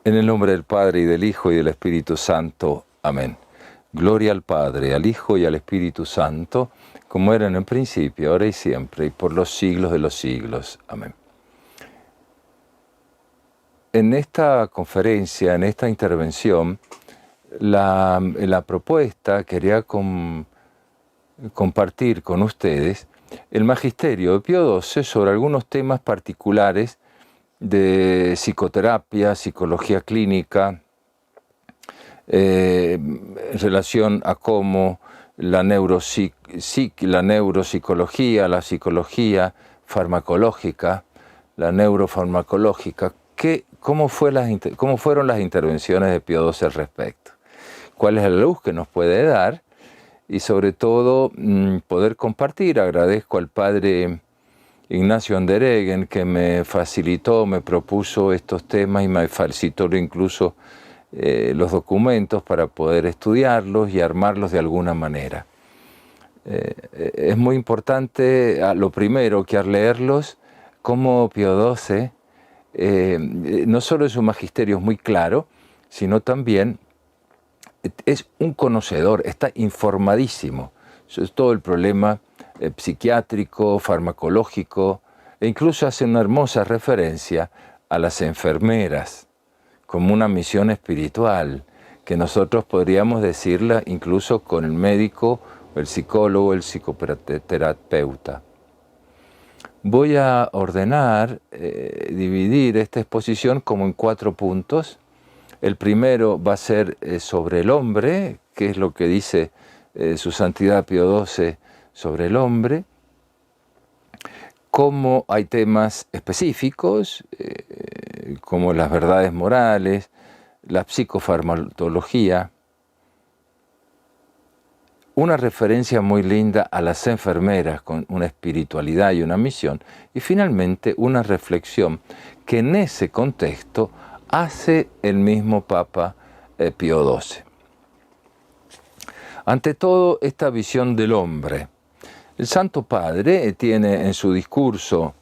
En el nombre del Padre, y del Hijo, y del Espíritu Santo. Amén. Gloria al Padre, al Hijo, y al Espíritu Santo, como era en el principio, ahora y siempre, y por los siglos de los siglos. Amén. En esta conferencia, en esta intervención, la propuesta quería compartir con ustedes el magisterio de Pío XII sobre algunos temas particulares de psicoterapia, psicología clínica, en relación a cómo la neuropsicología, la psicología farmacológica, la neurofarmacológica, cómo fueron las intervenciones de Pío XII al respecto, cuál es la luz que nos puede dar y sobre todo poder compartir. Agradezco al padre Ignacio Andereggen que me propuso estos temas y me facilitó incluso los documentos para poder estudiarlos y armarlos de alguna manera. Es muy importante, lo primero que al leerlos, como Pío XII, no solo en su magisterio es muy claro, sino también es un conocedor, está informadísimo sobre todo el problema psiquiátrico, farmacológico, e incluso hace una hermosa referencia a las enfermeras como una misión espiritual, que nosotros podríamos decirla incluso con el médico, el psicólogo, el psicoterapeuta. Voy a ordenar, dividir esta exposición como en 4 puntos. El primero va a ser sobre el hombre, que es lo que dice su Santidad Pío XII sobre el hombre, cómo hay temas específicos, como las verdades morales, la psicofarmacología, una referencia muy linda a las enfermeras con una espiritualidad y una misión, y finalmente una reflexión que en ese contexto hace el mismo Papa Pío XII. Ante todo, esta visión del hombre. El Santo Padre tiene en su discurso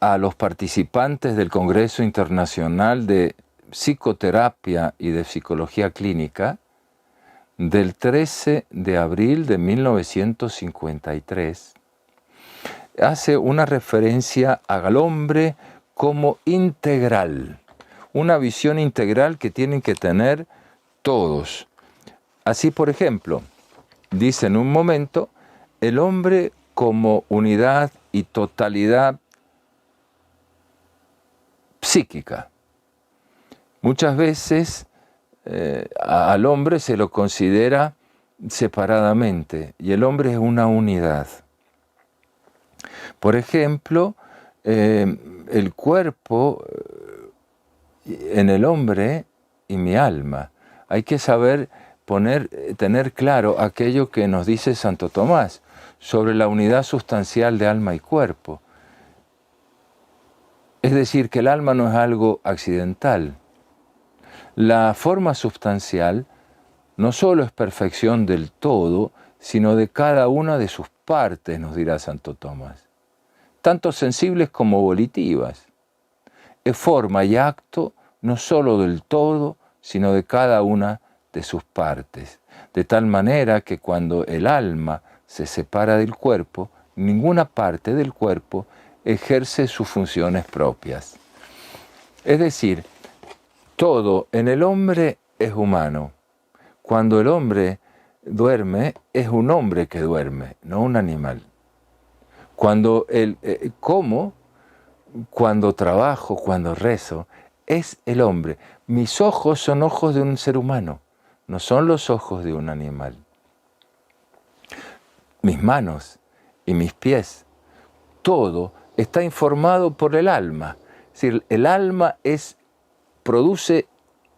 a los participantes del Congreso Internacional de Psicoterapia y de Psicología Clínica del 13 de abril de 1953, hace una referencia al hombre como integral, una visión integral que tienen que tener todos. Así, por ejemplo, dice en un momento, el hombre como unidad y totalidad psíquica. Muchas veces al hombre se lo considera separadamente y el hombre es una unidad. Por ejemplo, el cuerpo en el hombre y mi alma. Hay que saber tener claro aquello que nos dice Santo Tomás sobre la unidad sustancial de alma y cuerpo. Es decir, que el alma no es algo accidental. La forma sustancial no solo es perfección del todo, sino de cada una de sus partes, nos dirá Santo Tomás, tanto sensibles como volitivas. Es forma y acto no solo del todo, sino de cada una de sus partes, de tal manera que cuando el alma se separa del cuerpo, ninguna parte del cuerpo ejerce sus funciones propias. Es decir, todo en el hombre es humano. Cuando el hombre duerme, es un hombre que duerme, no un animal. Cuando como, cuando trabajo, cuando rezo, es el hombre. Mis ojos son ojos de un ser humano, no son los ojos de un animal. Mis manos y mis pies, todo está informado por el alma. Es decir, el alma produce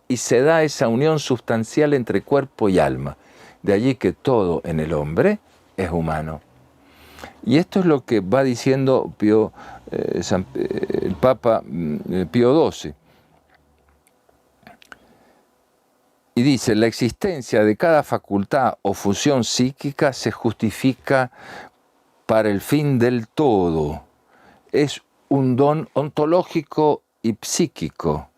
y se da esa unión sustancial entre cuerpo y alma. De allí que todo en el hombre es humano. Y esto es lo que va diciendo el Papa Pío XII. Y dice, la existencia de cada facultad o función psíquica se justifica para el fin del todo. Es un don ontológico y psíquico.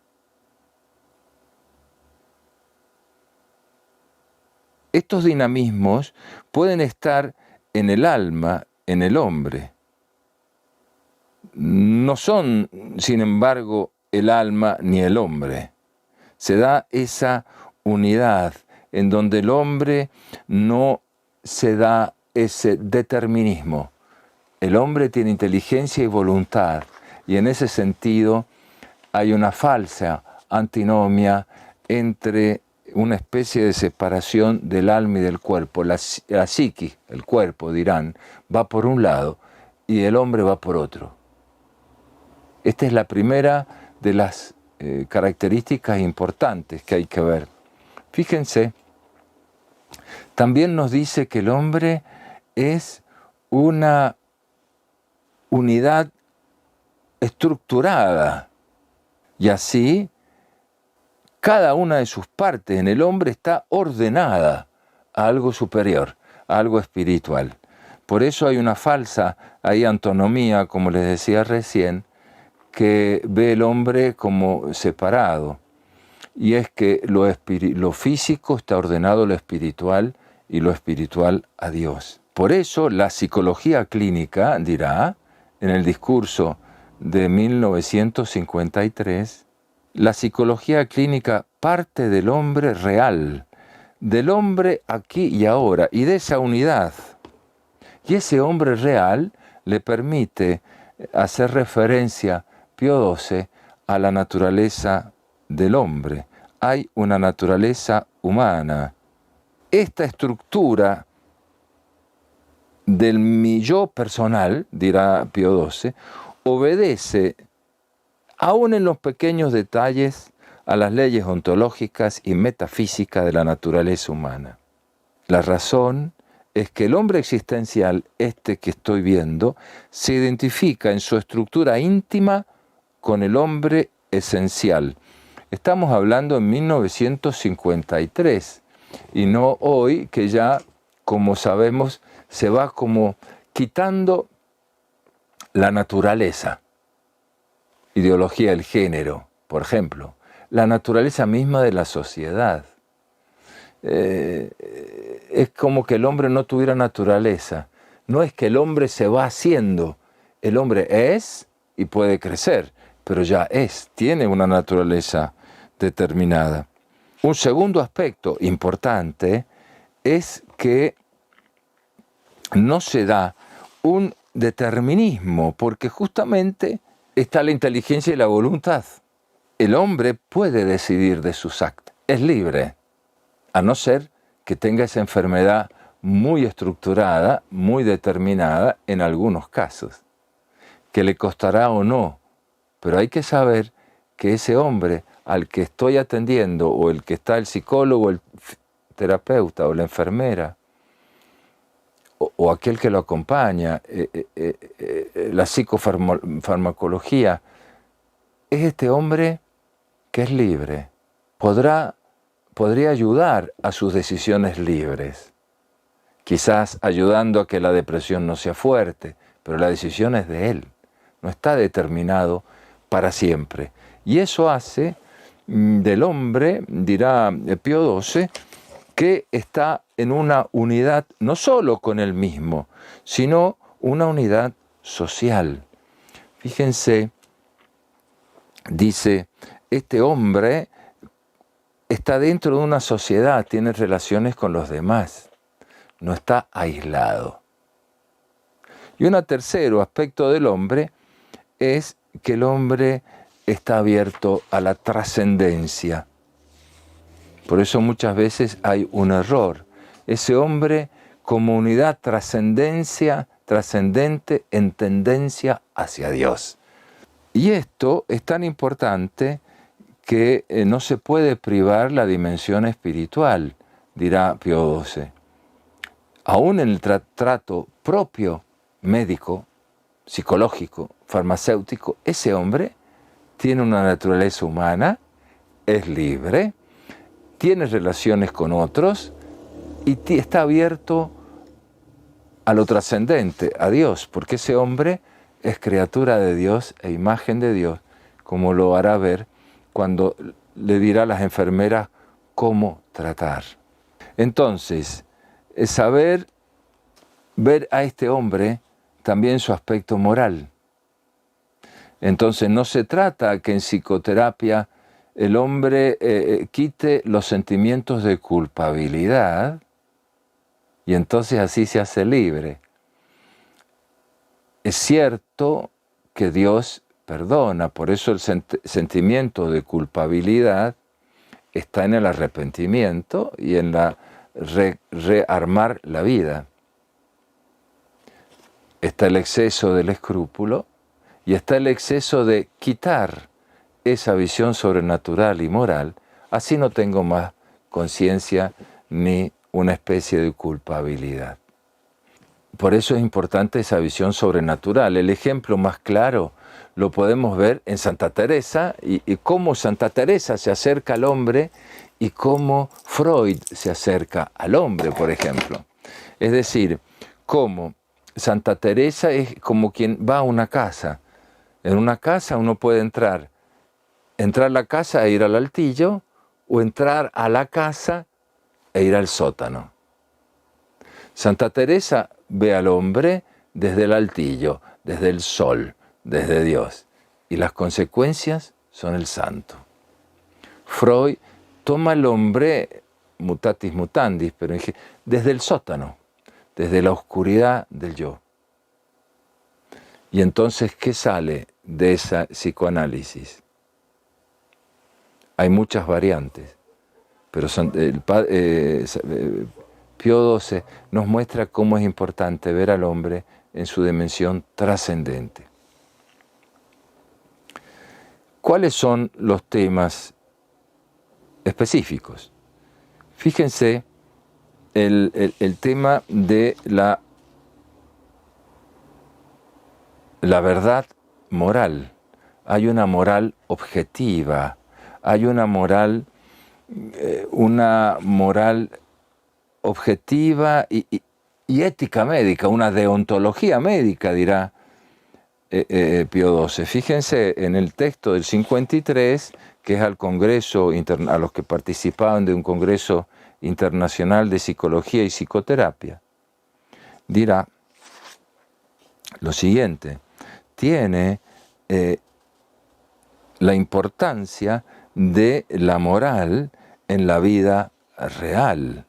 Estos dinamismos pueden estar en el alma, en el hombre. No son, sin embargo, el alma ni el hombre. Se da esa unidad en donde el hombre no se da ese determinismo. El hombre tiene inteligencia y voluntad, y en ese sentido hay una falsa antinomia entre una especie de separación del alma y del cuerpo. La psiquis, el cuerpo, dirán, va por un lado y el hombre va por otro. Esta es la primera de las características importantes que hay que ver. Fíjense, también nos dice que el hombre es una unidad estructurada y así cada una de sus partes en el hombre está ordenada a algo superior, a algo espiritual. Por eso hay una falsa antonomía, como les decía recién, que ve el hombre como separado. Y es que lo físico está ordenado a lo espiritual y lo espiritual a Dios. Por eso la psicología clínica dirá, en el discurso de 1953, la psicología clínica parte del hombre real, del hombre aquí y ahora, y de esa unidad. Y ese hombre real le permite hacer referencia, Pío XII, a la naturaleza del hombre. Hay una naturaleza humana. Esta estructura del mi yo personal, dirá Pío XII, obedece, aún en los pequeños detalles, a las leyes ontológicas y metafísicas de la naturaleza humana. La razón es que el hombre existencial, este que estoy viendo, se identifica en su estructura íntima con el hombre esencial. Estamos hablando en 1953 y no hoy, que ya, como sabemos, se va como quitando la naturaleza. Ideología del género, por ejemplo, la naturaleza misma de la sociedad. Es como que el hombre no tuviera naturaleza. No es que el hombre se va haciendo, el hombre es y puede crecer, pero ya es, tiene una naturaleza determinada. Un segundo aspecto importante es que no se da un determinismo, porque justamente está la inteligencia y la voluntad. El hombre puede decidir de sus actos, es libre, a no ser que tenga esa enfermedad muy estructurada, muy determinada en algunos casos, que le costará o no, pero hay que saber que ese hombre al que estoy atendiendo, o el que está el psicólogo, el terapeuta o la enfermera, o aquel que lo acompaña, la psicofarmacología, es este hombre que es libre. Podría ayudar a sus decisiones libres, quizás ayudando a que la depresión no sea fuerte, pero la decisión es de él, no está determinado para siempre. Y eso hace del hombre, dirá Pío XII, que está en una unidad no solo con él mismo, sino una unidad social. Fíjense, dice, este hombre está dentro de una sociedad, tiene relaciones con los demás, no está aislado. Y un tercer aspecto del hombre es que el hombre está abierto a la trascendencia. Por eso muchas veces hay un error. Ese hombre como unidad trascendente en tendencia hacia Dios. Y esto es tan importante que no se puede privar la dimensión espiritual, dirá Pío XII. Aún en el trato propio, médico, psicológico, farmacéutico, ese hombre tiene una naturaleza humana, es libre, tiene relaciones con otros y está abierto a lo trascendente, a Dios, porque ese hombre es criatura de Dios e imagen de Dios, como lo hará ver cuando le dirá a las enfermeras cómo tratar. Entonces, saber ver a este hombre también su aspecto moral. Entonces, no se trata que en psicoterapia el hombre quite los sentimientos de culpabilidad y entonces así se hace libre. Es cierto que Dios perdona, por eso el sentimiento de culpabilidad está en el arrepentimiento y en la rearmar la vida. Está el exceso del escrúpulo y está el exceso de quitar esa visión sobrenatural y moral, así no tengo más conciencia ni una especie de culpabilidad. Por eso es importante esa visión sobrenatural. El ejemplo más claro lo podemos ver en Santa Teresa y cómo Santa Teresa se acerca al hombre y cómo Freud se acerca al hombre, por ejemplo. Es decir, cómo Santa Teresa es como quien va a una casa. En una casa uno puede entrar a la casa e ir al altillo, o entrar a la casa e ir al sótano. Santa Teresa ve al hombre desde el altillo, desde el sol, desde Dios, y las consecuencias son el santo. Freud toma al hombre, mutatis mutandis, pero desde el sótano, desde la oscuridad del yo. Y entonces, ¿qué sale de esa psicoanálisis? Hay muchas variantes, pero Pío XII nos muestra cómo es importante ver al hombre en su dimensión trascendente. ¿Cuáles son los temas específicos? Fíjense el tema de la verdad moral. Hay una moral objetiva, hay una moral objetiva y ética médica, una deontología médica, dirá Pío XII. Fíjense en el texto del 53, que es al Congreso, a los que participaban de un Congreso Internacional de Psicología y Psicoterapia. Dirá lo siguiente: tiene la importancia de la moral en la vida real,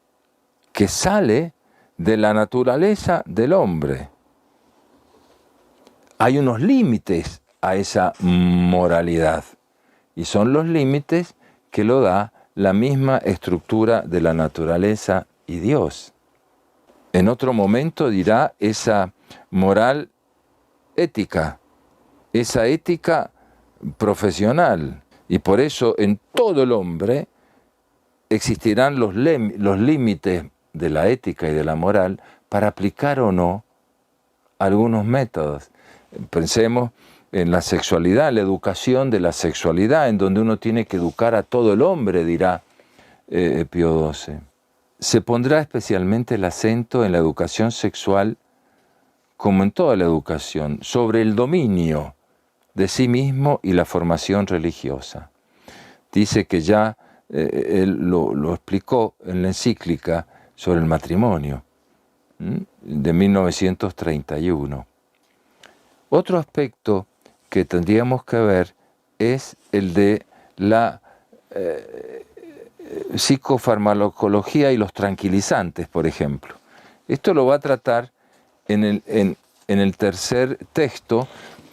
que sale de la naturaleza del hombre. Hay unos límites a esa moralidad, y son los límites que lo da la misma estructura de la naturaleza y Dios. En otro momento dirá esa moral ética, esa ética profesional, y por eso en todo el hombre existirán los límites de la ética y de la moral para aplicar o no algunos métodos. Pensemos en la sexualidad, la educación de la sexualidad, en donde uno tiene que educar a todo el hombre, dirá Pío XII. Se pondrá especialmente el acento en la educación sexual, como en toda la educación, sobre el dominio de sí mismo y la formación religiosa. Dice que ya él lo explicó en la encíclica sobre el matrimonio de 1931. Otro aspecto que tendríamos que ver es el de la psicofarmacología y los tranquilizantes, por ejemplo. Esto lo va a tratar en el tercer texto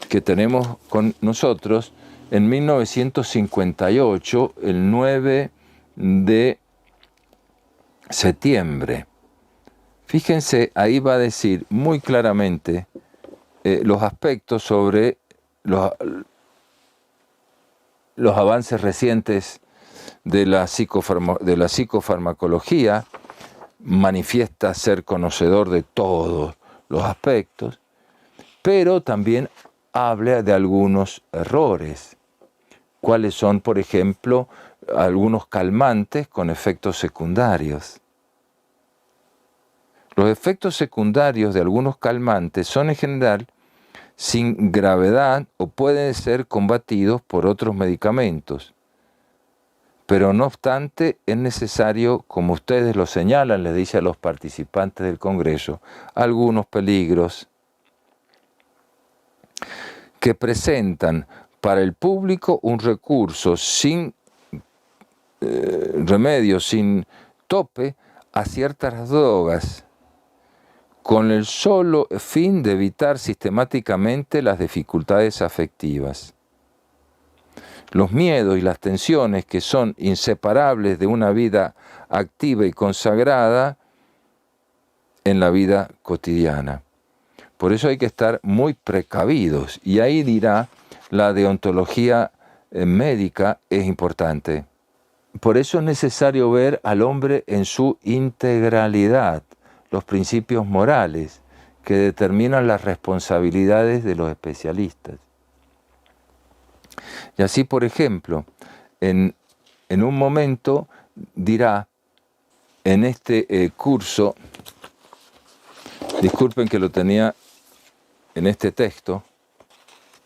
que tenemos con nosotros en 1958, el 9 de septiembre. Fíjense, ahí va a decir muy claramente los aspectos sobre los avances recientes de la psicofarmacología. Manifiesta ser conocedor de todos los aspectos, pero también habla de algunos errores. ¿Cuáles son, por ejemplo, algunos calmantes con efectos secundarios? Los efectos secundarios de algunos calmantes son en general sin gravedad o pueden ser combatidos por otros medicamentos, Pero no obstante, es necesario, como ustedes lo señalan, les dice a los participantes del Congreso, algunos peligros que presentan para el público un recurso sin remedio, sin tope, a ciertas drogas, con el solo fin de evitar sistemáticamente las dificultades afectivas. Los miedos y las tensiones que son inseparables de una vida activa y consagrada en la vida cotidiana. Por eso hay que estar muy precavidos, y ahí dirá la deontología médica es importante. Por eso es necesario ver al hombre en su integralidad, los principios morales que determinan las responsabilidades de los especialistas. Y así, por ejemplo, en un momento dirá en este curso, disculpen que lo tenía en este texto,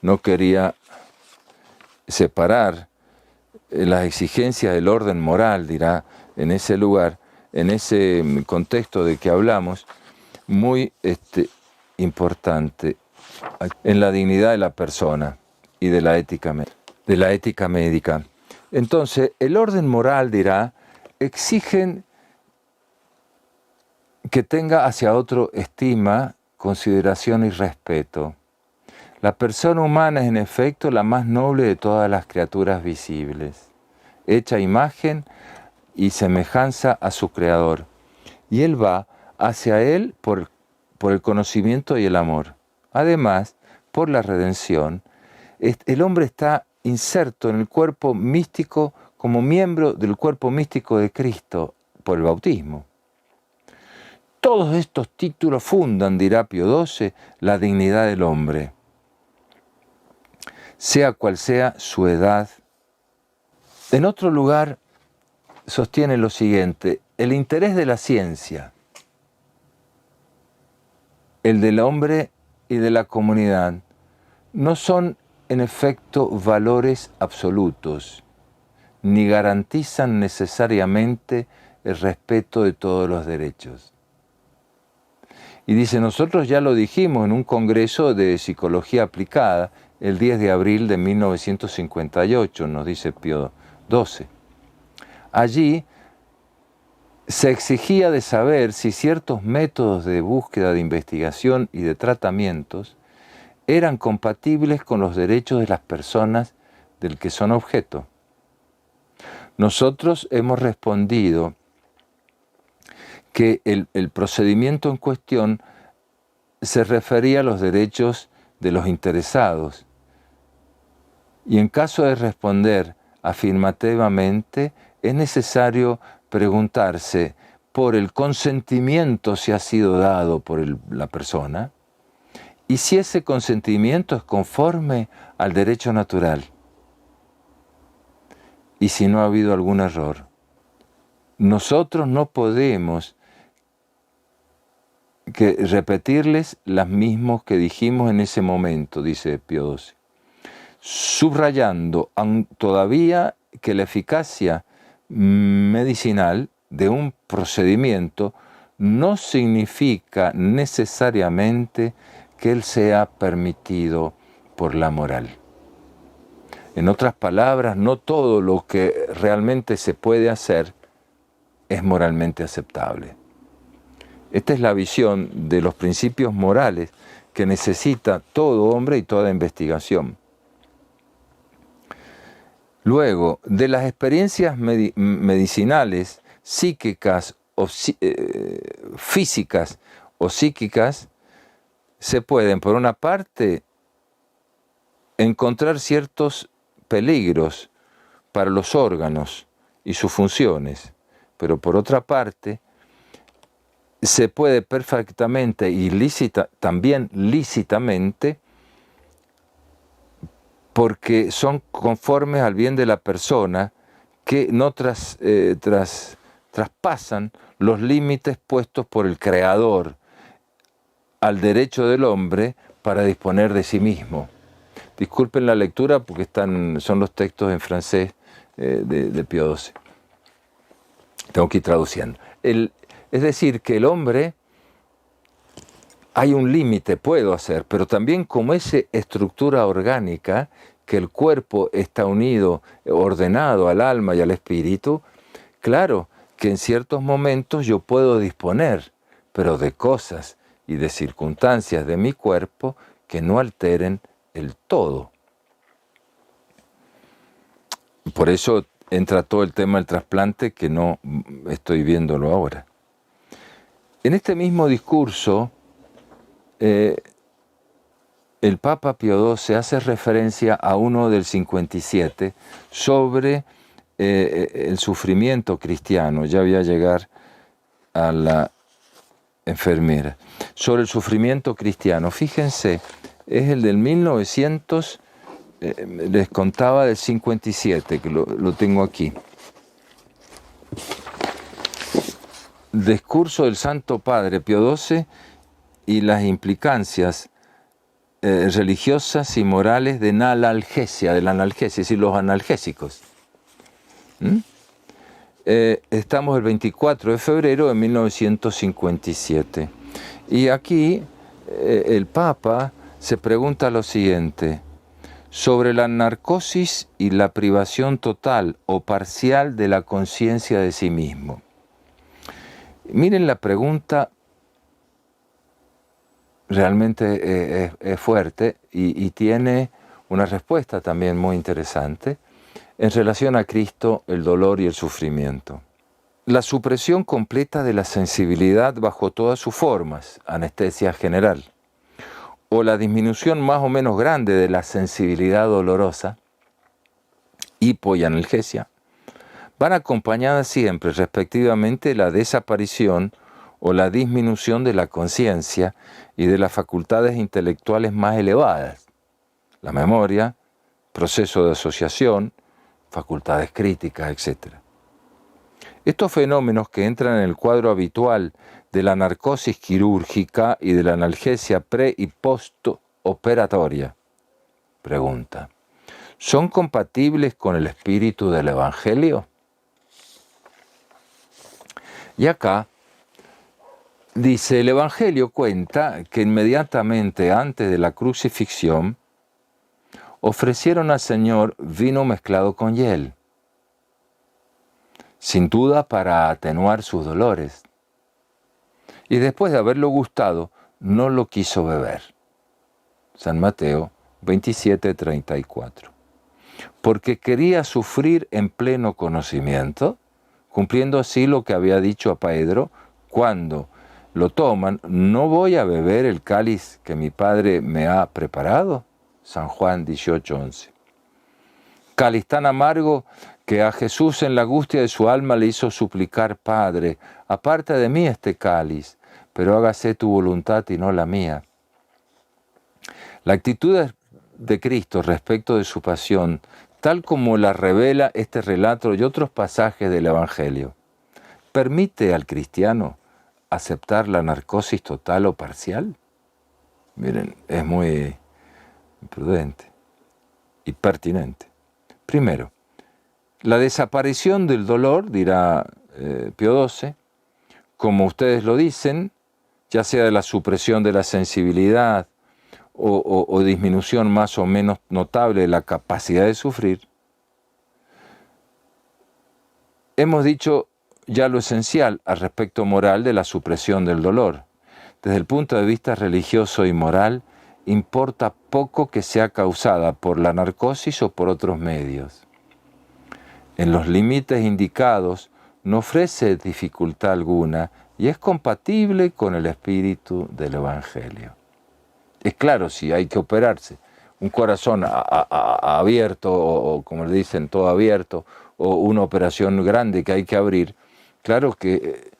no quería separar las exigencias del orden moral, dirá, en ese lugar, en ese contexto de que hablamos, muy importante, en la dignidad de la persona y de la ética médica. Entonces, el orden moral, dirá, exigen que tenga hacia otro estima, consideración y respeto. La persona humana es en efecto la más noble de todas las criaturas visibles, hecha imagen y semejanza a su Creador, y Él va hacia Él por el conocimiento y el amor. Además, por la redención, el hombre está inserto en el cuerpo místico como miembro del cuerpo místico de Cristo por el bautismo. Todos estos títulos fundan, dirá Pío XII, la dignidad del hombre, sea cual sea su edad. En otro lugar sostiene lo siguiente: el interés de la ciencia, el del hombre y de la comunidad, no son en efecto valores absolutos, ni garantizan necesariamente el respeto de todos los derechos. Y dice, nosotros ya lo dijimos en un congreso de psicología aplicada, el 10 de abril de 1958, nos dice Pío XII. Allí se exigía de saber si ciertos métodos de búsqueda, de investigación y de tratamientos eran compatibles con los derechos de las personas del que son objeto. Nosotros hemos respondido que el procedimiento en cuestión se refería a los derechos de los interesados. Y en caso de responder afirmativamente, es necesario preguntarse por el consentimiento si ha sido dado por la persona y si ese consentimiento es conforme al derecho natural y si no ha habido algún error. Nosotros no podemos repetirles las mismas que dijimos en ese momento, dice Pío XII, subrayando todavía que la eficacia medicinal de un procedimiento no significa necesariamente que él sea permitido por la moral. En otras palabras, no todo lo que realmente se puede hacer es moralmente aceptable. Esta es la visión de los principios morales que necesita todo hombre y toda investigación. Luego, de las experiencias medicinales, psíquicas o físicas o psíquicas, se pueden, por una parte, encontrar ciertos peligros para los órganos y sus funciones, pero por otra parte, se puede perfectamente y también lícitamente, porque son conformes al bien de la persona, que no traspasan los límites puestos por el Creador al derecho del hombre para disponer de sí mismo. Disculpen la lectura porque son los textos en francés de Pío XII. Tengo que ir traduciendo. Es decir, que el hombre, hay un límite, puedo hacer, pero también como esa estructura orgánica, que el cuerpo está unido, ordenado al alma y al espíritu, claro que en ciertos momentos yo puedo disponer, pero de cosas y de circunstancias de mi cuerpo que no alteren el todo. Por eso entra todo el tema del trasplante, que no estoy viéndolo ahora. En este mismo discurso, el Papa Pío XII hace referencia a uno del 57 sobre el sufrimiento cristiano. Ya voy a llegar a la enfermera. Sobre el sufrimiento cristiano. Fíjense, es el del 1900, les contaba del 57, que lo tengo aquí. Discurso del Santo Padre Pío XII y las implicancias religiosas y morales de la analgesia, es decir, los analgésicos. Estamos el 24 de febrero de 1957. Y aquí el Papa se pregunta lo siguiente: sobre la narcosis y la privación total o parcial de la conciencia de sí mismo. Miren, la pregunta realmente es fuerte y tiene una respuesta también muy interesante en relación a Cristo, el dolor y el sufrimiento. La supresión completa de la sensibilidad bajo todas sus formas, anestesia general, o la disminución más o menos grande de la sensibilidad dolorosa, hipo y analgesia, van acompañadas siempre, respectivamente, de la desaparición o la disminución de la conciencia y de las facultades intelectuales más elevadas, la memoria, proceso de asociación, facultades críticas, etc. Estos fenómenos, que entran en el cuadro habitual de la narcosis quirúrgica y de la analgesia pre- y postoperatoria, pregunta, ¿son compatibles con el espíritu del Evangelio? Y acá dice, el Evangelio cuenta que inmediatamente antes de la crucifixión ofrecieron al Señor vino mezclado con hiel, sin duda para atenuar sus dolores. Y después de haberlo gustado, no lo quiso beber. San Mateo 27:34. Porque quería sufrir en pleno conocimiento, cumpliendo así lo que había dicho a Pedro: cuando lo toman, ¿no voy a beber el cáliz que mi Padre me ha preparado? San Juan 18:11. Cáliz tan amargo que a Jesús en la angustia de su alma le hizo suplicar: Padre, aparta de mí este cáliz, pero hágase tu voluntad y no la mía. La actitud de Cristo respecto de su pasión, tal como la revela este relato y otros pasajes del Evangelio, ¿permite al cristiano aceptar la narcosis total o parcial? Miren, es muy prudente y pertinente. Primero, la desaparición del dolor, dirá Pío XII, como ustedes lo dicen, ya sea de la supresión de la sensibilidad o disminución más o menos notable de la capacidad de sufrir. Hemos dicho ya lo esencial al respecto moral de la supresión del dolor. Desde el punto de vista religioso y moral, importa poco que sea causada por la narcosis o por otros medios. En los límites indicados, no ofrece dificultad alguna y es compatible con el espíritu del Evangelio. Es claro, si hay que operarse, un corazón abierto, o como le dicen, todo abierto, o una operación grande que hay que abrir, claro que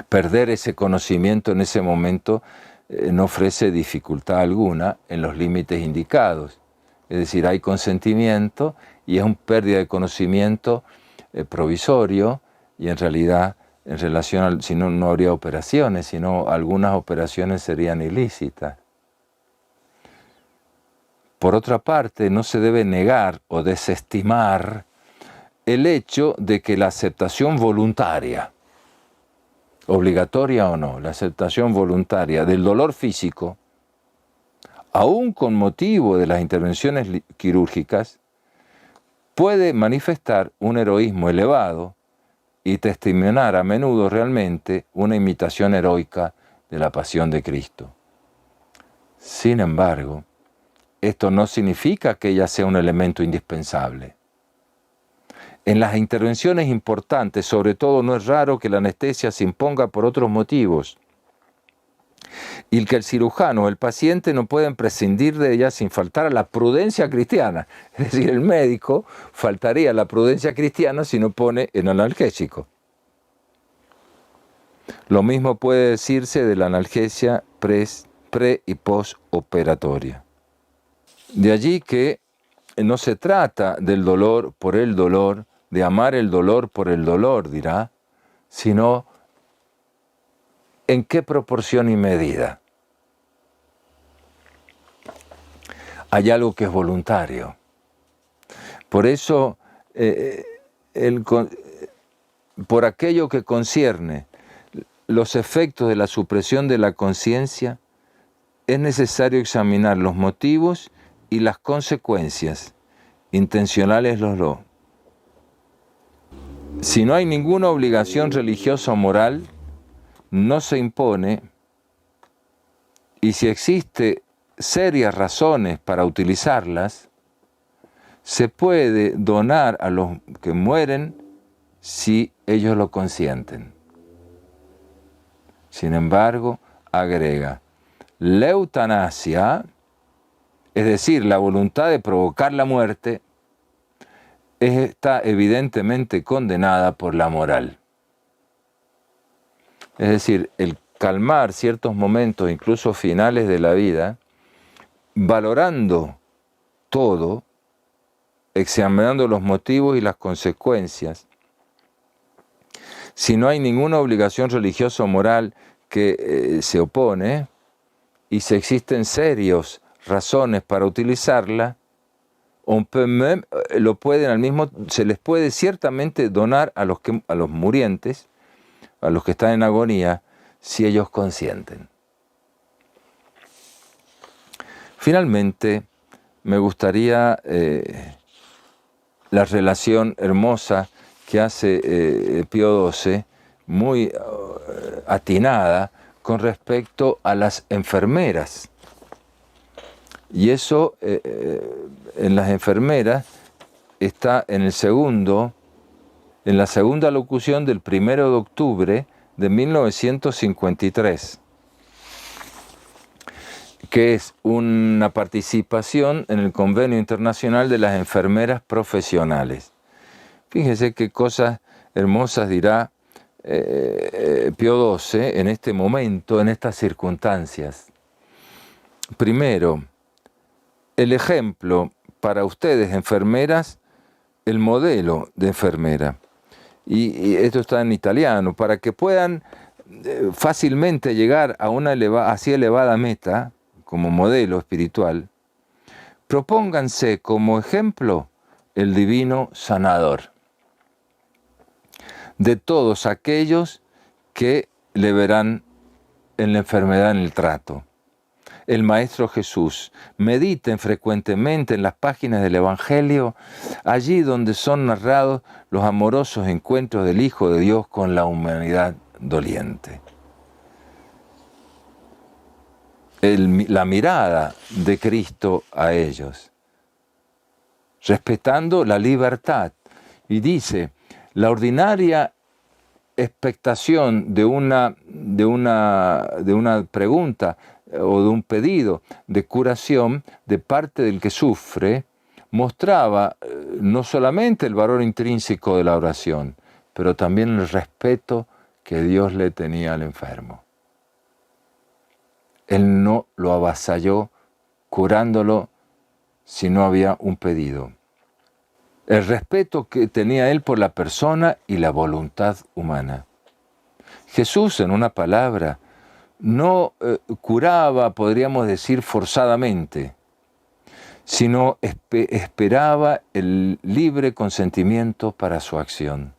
perder ese conocimiento en ese momento no ofrece dificultad alguna en los límites indicados. Es decir, hay consentimiento y es una pérdida de conocimiento provisorio, y en realidad, en relación si no, no habría operaciones, sino algunas operaciones serían ilícitas. Por otra parte, no se debe negar o desestimar el hecho de que la aceptación voluntaria, obligatoria o no, la aceptación voluntaria del dolor físico, aún con motivo de las intervenciones quirúrgicas, puede manifestar un heroísmo elevado y testimoniar a menudo realmente una imitación heroica de la pasión de Cristo. Sin embargo, esto no significa que ella sea un elemento indispensable. En las intervenciones importantes, sobre todo, no es raro que la anestesia se imponga por otros motivos y que el cirujano o el paciente no pueden prescindir de ella sin faltar a la prudencia cristiana. Es decir, el médico faltaría a la prudencia cristiana si no pone el analgésico. Lo mismo puede decirse de la analgesia pre- y postoperatoria. De allí que no se trata del dolor por el dolor, de amar el dolor por el dolor, dirá, sino en qué proporción y medida. Hay algo que es voluntario. Por eso, por aquello que concierne los efectos de la supresión de la conciencia, es necesario examinar los motivos y las consecuencias, intencionales los dos. Si no hay ninguna obligación religiosa o moral, no se impone, y si existe serias razones para utilizarlas, se puede donar a los que mueren si ellos lo consienten. Sin embargo, agrega, la eutanasia, es decir, la voluntad de provocar la muerte, está evidentemente condenada por la moral. Es decir, el calmar ciertos momentos, incluso finales de la vida, valorando todo, examinando los motivos y las consecuencias. Si no hay ninguna obligación religiosa o moral que se opone, y si existen serias razones para utilizarla, se les puede ciertamente donar a los murientes, a los que están en agonía, si ellos consienten. Finalmente, me gustaría la relación hermosa que hace Pío XII, muy atinada, con respecto a las enfermeras. Y eso en las enfermeras está en la segunda locución del 1 de octubre de 1953, que es una participación en el Convenio Internacional de las Enfermeras Profesionales. Fíjense qué cosas hermosas dirá Pío XII en este momento, en estas circunstancias. Primero, el ejemplo para ustedes, enfermeras, el modelo de enfermera. Y esto está en italiano, para que puedan fácilmente llegar a una así elevada meta, como modelo espiritual, propónganse como ejemplo el divino sanador de todos aquellos que le verán en la enfermedad, en el trato. El Maestro Jesús. Mediten frecuentemente en las páginas del Evangelio, allí donde son narrados los amorosos encuentros del Hijo de Dios con la humanidad doliente. La mirada de Cristo a ellos, respetando la libertad. Y dice, la ordinaria expectación de una pregunta o de un pedido de curación de parte del que sufre, mostraba no solamente el valor intrínseco de la oración, pero también el respeto que Dios le tenía al enfermo. Él no lo avasalló curándolo si no había un pedido. El respeto que tenía él por la persona y la voluntad humana. Jesús, en una palabra, no curaba, podríamos decir, forzadamente, sino esperaba el libre consentimiento para su acción.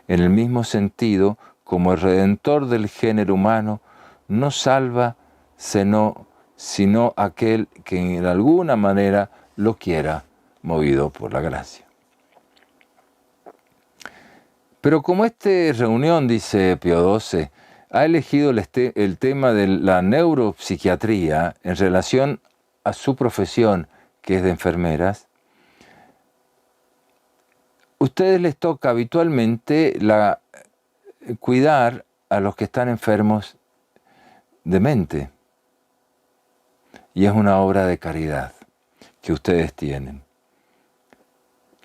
En el mismo sentido, como el Redentor del género humano, no salva sino aquel que en alguna manera lo quiera, movido por la gracia. Pero como esta reunión, dice Pío XII, ha elegido el tema de la neuropsiquiatría en relación a su profesión, que es de enfermeras, ustedes les toca habitualmente cuidar a los que están enfermos de mente. Y es una obra de caridad que ustedes tienen.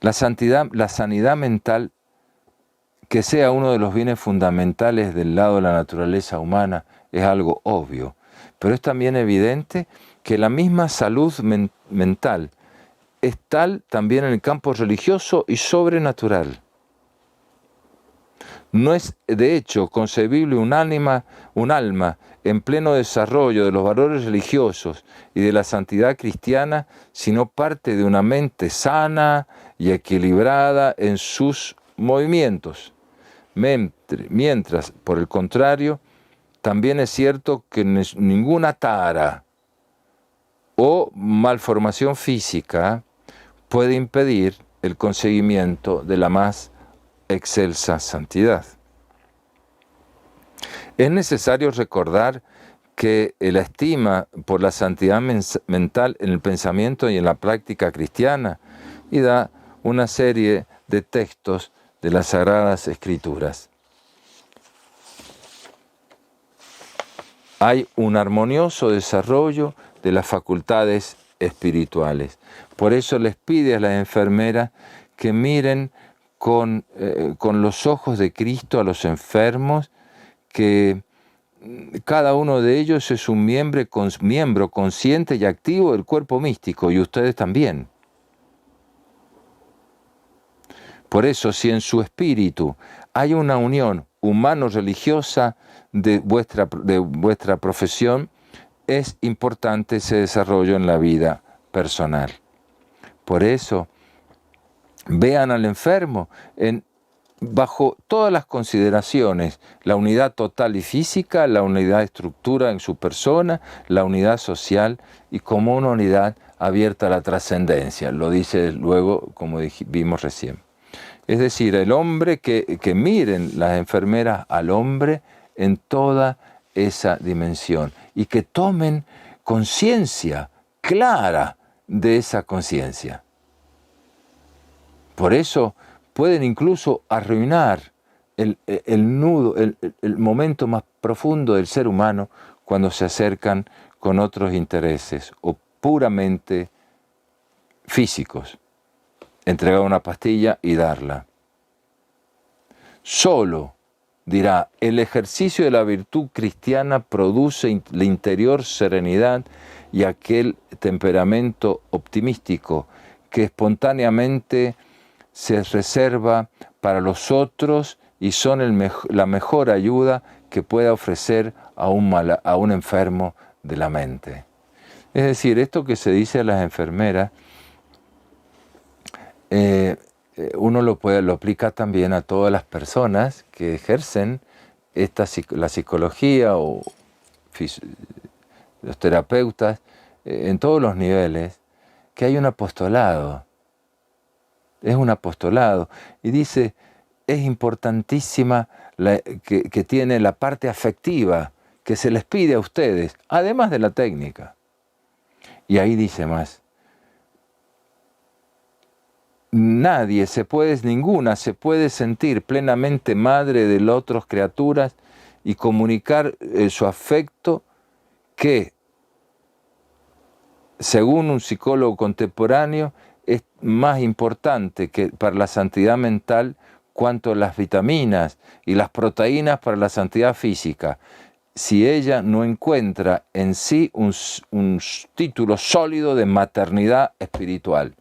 La sanidad mental, que sea uno de los bienes fundamentales del lado de la naturaleza humana, es algo obvio. Pero es también evidente que la misma salud mental es tal también en el campo religioso y sobrenatural. No es, de hecho, concebible un alma en pleno desarrollo de los valores religiosos y de la santidad cristiana, sino parte de una mente sana y equilibrada en sus movimientos. Mientras, por el contrario, también es cierto que ninguna tara o malformación física puede impedir el conseguimiento de la más excelsa santidad. Es necesario recordar que la estima por la santidad mental en el pensamiento y en la práctica cristiana y da una serie de textos de las Sagradas Escrituras. Hay un armonioso desarrollo de las facultades espirituales. Por eso les pide a las enfermeras que miren con los ojos de Cristo a los enfermos, que cada uno de ellos es un miembro consciente y activo del cuerpo místico, y ustedes también. Por eso, si en su espíritu hay una unión humano-religiosa de vuestra profesión, es importante ese desarrollo en la vida personal. Por eso, vean al enfermo bajo todas las consideraciones, la unidad total y física, la unidad de estructura en su persona, la unidad social y como una unidad abierta a la trascendencia. Lo dice luego, como vimos recién. Es decir, el hombre que miren las enfermeras al hombre en toda esa dimensión y que tomen conciencia clara de esa conciencia. Por eso pueden incluso arruinar el nudo, el momento más profundo del ser humano cuando se acercan con otros intereses o puramente físicos. Entregar una pastilla y darla. Solo, dirá, el ejercicio de la virtud cristiana produce la interior serenidad y aquel temperamento optimístico que espontáneamente se reserva para los otros y son la mejor ayuda que pueda ofrecer a un enfermo de la mente. Es decir, esto que se dice a las enfermeras, uno lo aplica también a todas las personas que ejercen la psicología o los terapeutas en todos los niveles, que hay un apostolado. Es un apostolado. Y dice, es importantísima que tiene la parte afectiva que se les pide a ustedes, además de la técnica. Y ahí dice más. Ninguna se puede sentir plenamente madre de las otras criaturas y comunicar su afecto que, según un psicólogo contemporáneo, es más importante que para la santidad mental cuanto las vitaminas y las proteínas para la santidad física, si ella no encuentra en sí un título sólido de maternidad espiritual.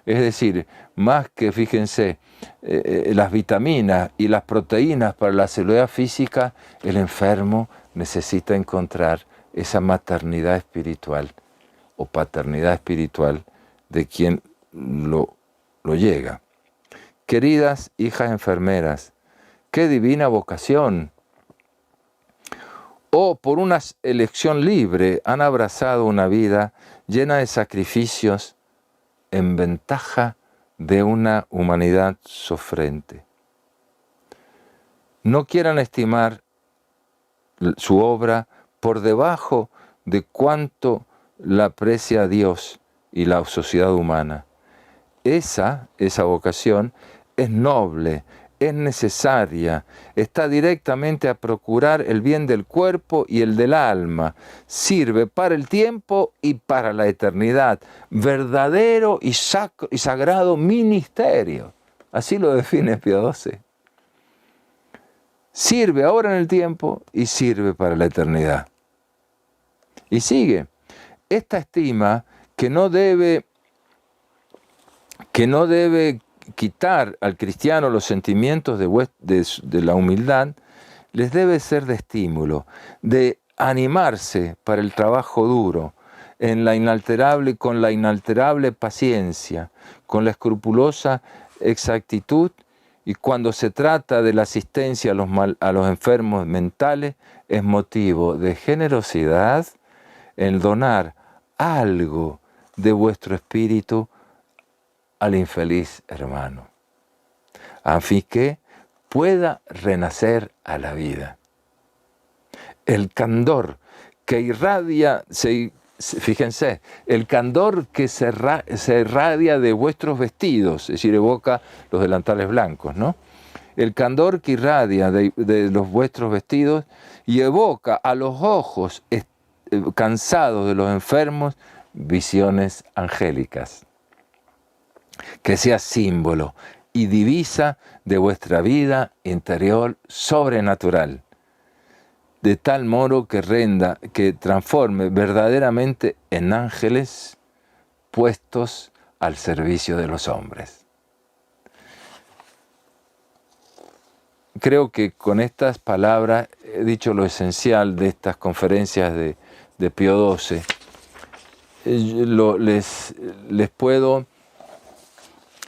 Es decir, más que, fíjense, las vitaminas y las proteínas para la salud física, el enfermo necesita encontrar esa maternidad espiritual. o paternidad espiritual de quien lo llega. Queridas hijas enfermeras, qué divina vocación. O por una elección libre han abrazado una vida llena de sacrificios en ventaja de una humanidad sofrente. No quieran estimar su obra por debajo de cuánto la aprecia Dios y la sociedad humana. Esa vocación es noble, es necesaria, está directamente a procurar el bien del cuerpo y el del alma, sirve para el tiempo y para la eternidad, verdadero y sagrado ministerio. Así lo define Pío XII. Sirve ahora en el tiempo y sirve para la eternidad. Y sigue, esta estima que no debe quitar al cristiano los sentimientos de la humildad, les debe ser de estímulo, de animarse para el trabajo duro, con la inalterable paciencia, con la escrupulosa exactitud, y cuando se trata de la asistencia a los enfermos mentales, es motivo de generosidad el donar algo de vuestro espíritu al infeliz hermano, a fin que pueda renacer a la vida. El candor que irradia, fíjense, el candor que se irradia de vuestros vestidos, es decir, evoca los delantales blancos, ¿no? El candor que irradia de los vuestros vestidos y evoca a los ojos cansados de los enfermos visiones angélicas. Que sea símbolo y divisa de vuestra vida interior sobrenatural, de tal modo que transforme verdaderamente en ángeles puestos al servicio de los hombres. Creo que con estas palabras he dicho lo esencial de estas conferencias de Pío XII. Les puedo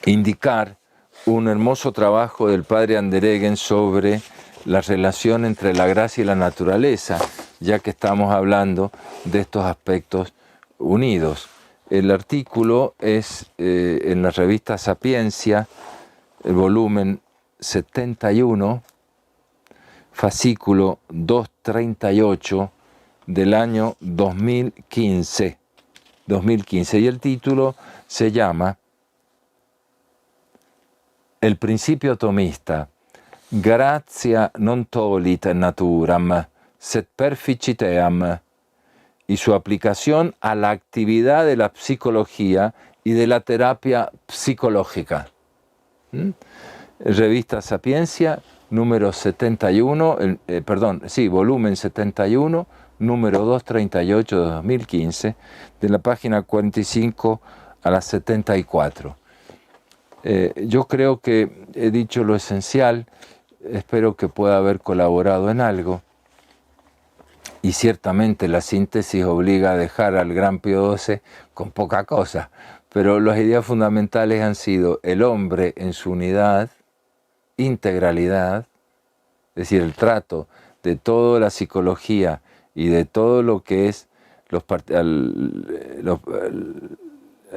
indicar un hermoso trabajo del padre Andereggen sobre la relación entre la gracia y la naturaleza, ya que estamos hablando de estos aspectos unidos. El artículo es en la revista Sapiencia, el volumen 71, fascículo 238 del año 2015, y el título se llama El principio tomista, gratia non tolit naturam, sed perficiteam, y su aplicación a la actividad de la psicología y de la terapia psicológica. Revista Sapiencia, número 71, volumen 71, número 238 de 2015, de la página 45 a la 74. Yo creo que he dicho lo esencial, espero que pueda haber colaborado en algo, y ciertamente la síntesis obliga a dejar al gran Pío XII con poca cosa, pero las ideas fundamentales han sido el hombre en su unidad, integralidad, es decir, el trato de toda la psicología y de todo lo que es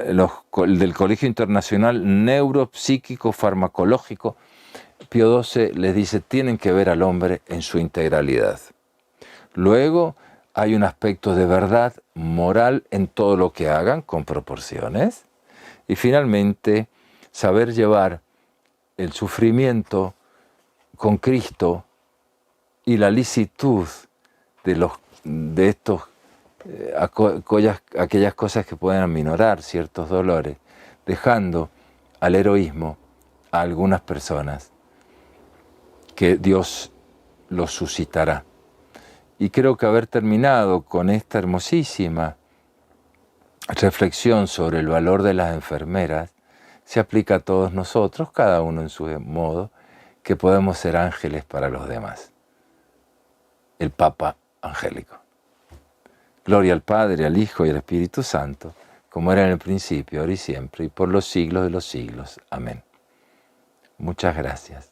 del Colegio Internacional Neuropsíquico Farmacológico. Pío XII les dice, tienen que ver al hombre en su integralidad. Luego hay un aspecto de verdad moral en todo lo que hagan, con proporciones. Y finalmente, saber llevar el sufrimiento con Cristo y la licitud de estos aquellas cosas que pueden aminorar ciertos dolores, dejando al heroísmo a algunas personas que Dios los suscitará. Y creo que haber terminado con esta hermosísima reflexión sobre el valor de las enfermeras se aplica a todos nosotros, cada uno en su modo, que podemos ser ángeles para los demás. El Papa angélico. Gloria al Padre, al Hijo y al Espíritu Santo, como era en el principio, ahora y siempre, y por los siglos de los siglos. Amén. Muchas gracias.